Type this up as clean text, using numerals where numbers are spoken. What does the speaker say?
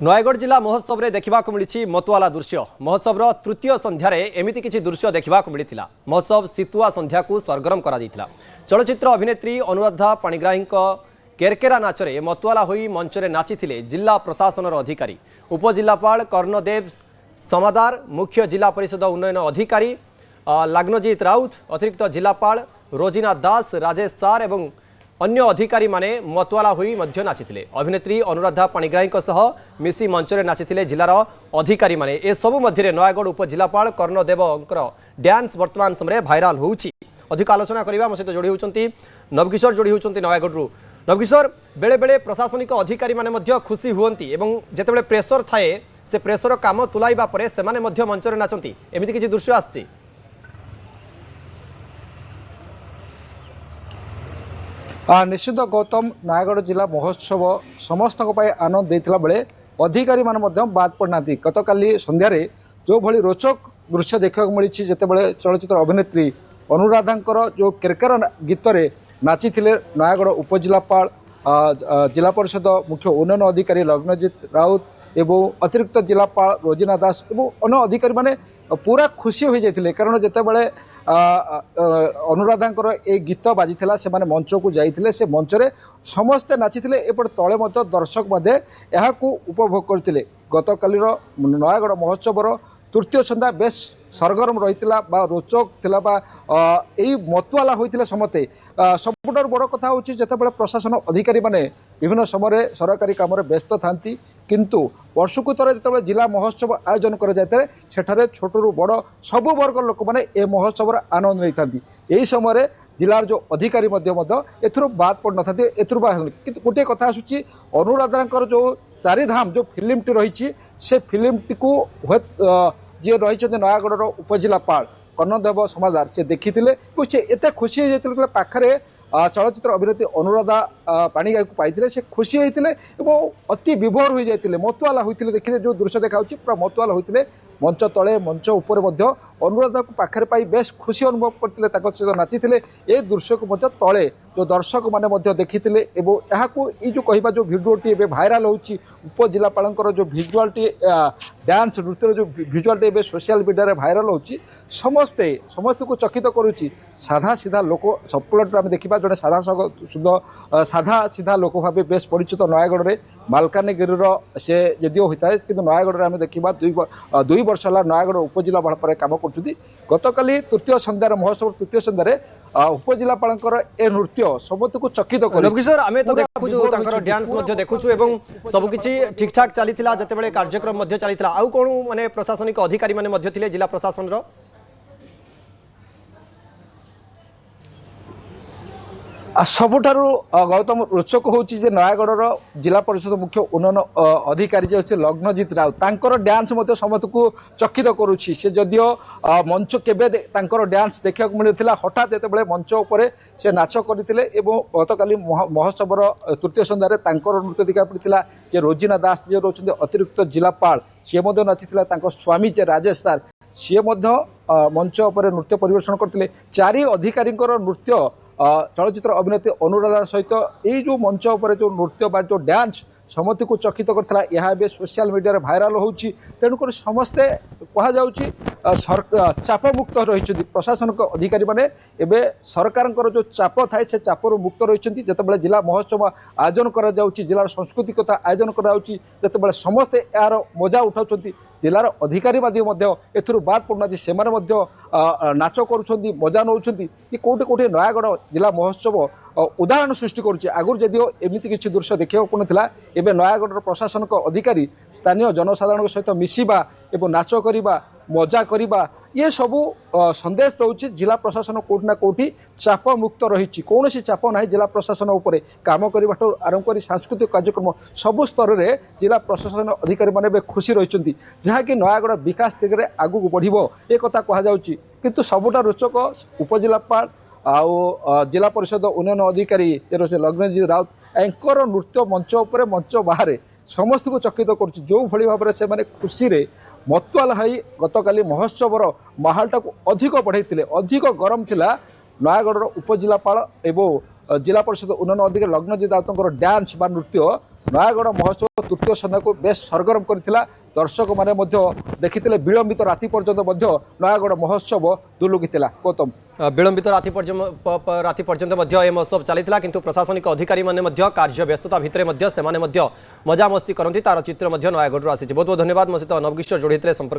नयगढ़ जिला महोत्सव में देखा मिली मतवाला दृश्य। महोत्सव तृतीय संध्यार एमती किसी दृश्य देखा मिलता। महोत्सव शीतुआ संध्या को सरगरम कर चलचित्र अभिनेत्री अनुराधा पाणिग्राही केरकेरा नाचरे मतवाला होई मंचरे नाचिथिले जिला प्रशासन अधिकारी उपजिलापाल कर्णदेव समादार, मुख्य जिला परिषद उन्नयन अधिकारी लग्नजित राउत, अतिरिक्त जिलापाल रोजिना दास, राजेश सार एवं अन्य अधिकारी माने मतवाला होई मध्य नाचिथिले। अभिनेत्री अनुराधा पाणिग्राही सह मिसी मंचरे नाचिथिले जिलार अधिकारी माने। ए सबु मध्य नयगढ़ उपजिलापाल कर्णदेवंकर डांस वर्तमान समय भाइराल होउछि। अधिक आलोचना करबा मो सहित जोड़ी होउचंती नवकिशोर जोड़ी होउचंती नयगढ़। नवकिशोर, बेले बेले प्रशासनिक अधिकारी माने मध्य खुशी हुअंती एवं जेतेबेले प्रेशर थाए से प्रेशर काम तुलाइबा परे सेमाने मध्य मंचरे नाचंती, एमिति किछि दृश्य आछि। निश्चित गौतम, नयगढ़ जिला महोत्सव समस्त आनंद देता बेले अधिकारी माने बाद पड़ना। गतकाली संध्यार जो भली रोचक दृश्य देखा मिली जितेबाला चलचित्र अभिनेत्री अनुराधांकर जो केरकेरा गीत नाची नयगढ़ उपजिलापाल जिला परिषद मुख्य उन्नयन अधिकारी लग्नजित राउत एवं अतिरिक्त जिलापाल रोजिना दास एवं अन्य अधिकारी माने पूरा खुशी हो जाते। कारण जितेबाला अनुराधांकर ए गीत बाजी से माने मंच को जाइए, से मंचरे समस्ते नाची एपटे तले दर्शक उपभोग करते। गतकालीर नयगढ़ महोत्सवर तृतीय संध्या बेस सरगरम रही रोचक थिला यही मतवाला होता समते। सबुठ बड़ कथा हूँ जितेबाला प्रशासन अधिकारी माने विभिन्न समय सरकारी काम व्यस्त था, किंतु वर्षकु थरे जितेबाला जिला महोत्सव आयोजन कर सेठारे छोटू बड़ सबु वर्ग लोक मैंने ए महोत्सव आनंद नहीं था। यही समय जिलार जो अधिकारी एथुर बाद पड़ न था। किंतु गोटे कथा आसूची अनुराधांकर जो चारिधाम जो फिल्म टी रही से फिल्म टी को जी रही नयगढ़ उपजिलापाल कर्णदेव समादार से देखी एत खुशी हो पाखे चलचित्र अभिनेत्री अनुराधा पाणिग्राही को पाई से खुशी होते अति विभोर हो जाते मतवाला होते। देखिए जो दृश्य देखा पूरा मतवाला होते मंच तले मंच उपर अनुराधा को पाखे पाई बेस खुशी अनुभव करते सहित नाची ए दृश्य को तले जो दर्शक मैंने देखी जो कहवा जो भिडियोटी भाइराल होची उपजिलापाल जो भिजुआलटी डांस नृत्य जो भिजुआलटी सोशल मीडिया भाइराल होची समस्ते को चकित करुच्ची। साधा सीधा लोक सब आम देखा जड़े साधा सीधा लोक भाव बेस परिचित नयगढ़ में मालकानगिरी से जदिव होता है, कि नयगढ़ आम देखा दुई वर्ष है नयगढ़ उपजिलापाल पर काम कर। गतकाली तृतीय संध्यार महोत्सव तृतीय संध्यार उपजिलापाल ए नृत्य सबुत को चकित कर डांस देखु सबकि ठीक ठाक चली जिते कार्यक्रम चली आउ कौन माने प्रशासनिक अधिकारी माने जिला प्रशासन सबुठारु गौतम रोचक होची नयगढ़ जिला परिषद मुख्य उन्नयन अधिकारी जो अच्छे लग्नजित राउत तांकर डांस समस्त को चकित करुच्ची। से जदियो मंच केबे डांस देखा मिलता हठात जिते मंच उपर से नाच करते गतकाली महोत्सवर तृतीय संध्यार नृत्य देखा पड़ा जे रोजिना दास जी रोच अतिरिक्त जिलापाल सी नाची स्वामी जे राजेश सार सी मंच उपर नृत्य परिवेषण करते। चारि अधिकारी नृत्य चलचित्र अभिनेत्री अनुराधा सहित यही जो मंच उपर जो नृत्य बा जो डांस समस्त को चकित करता यह सोशल मीडिया भाइराल होची। तेणुक समस्ते कह चाप मुक्त रही प्रशासनिक अधिकारी माने एबे सरकार जो चाप थाए से चापर मुक्त रही। जितेबाला जिला महोत्सव आयोजन करा जाउची, जिलार संस्कृति कथा आयोजन करा जाउची, जितेबाला समस्ते यार मजा उठाउछंती, जिलार अधिकारी एथुरु बाद पड़ना से नाच करुँच मजा नौ कि कौटे कौटे नयगढ़ जिला महोत्सव उदाहरण सृष्टि करुच्ची। आगुर जदिव एमती किसी दृश्य देखा पड़ा एवं नयगढ़ प्रशासनिक अधिकारी स्थानीय जनसाधारण सहित मिसिबा एवं नाच करवा मजा करवा ये सबू संदेश दौर जिला प्रशासन कौटि ना कौटि चाप मुक्त रही। कौन चाप ना जिला प्रशासन उपर काम करने आरंभ कर सांस्कृतिक कार्यक्रम सबु स्तर में जिला प्रशासन अधिकारी मैंने खुशी रही जहाँकि नयगढ़ विकास दिगरे आगू बढ़ एक कहुच्ची। किंतु सबुटा रोचक उपजिलापाल आउ जिला परिषद उन्नयन अधिकारी लग्नजित राउत एंकर नृत्य मंच उपर मंच बाहर समस्त को चकित कर जो भली भाव से माने खुशी रे मतवाला गतकाली महोत्सवर माहौलटा को अधिक बढ़ाई अधिक गरम थिला। नयगढ़ उपजिलापाल एवं जिला परिषद उन्नयन अधिकारी लग्नजित राउत डांस बा नृत्य नयगढ़ महोत्सव तृतीय संध्या को बेस सरगरम करथिला दर्शक माने मध्य देखिथिले विलंबित राति पर्यंत मध्य नयागढ़ महोत्सव दुलुकिथिला गौतम विलंबित राति पर्यंत यह महोत्सव चली किंतु प्रशासनिक अधिकारी माने कार्य व्यस्तता भितर से मजा मस्ती करती तार चित्र नयागढ़ आसी बहुत बहुत धन्यवाद मो सहित नवकिशोर जोड़ी संपर्क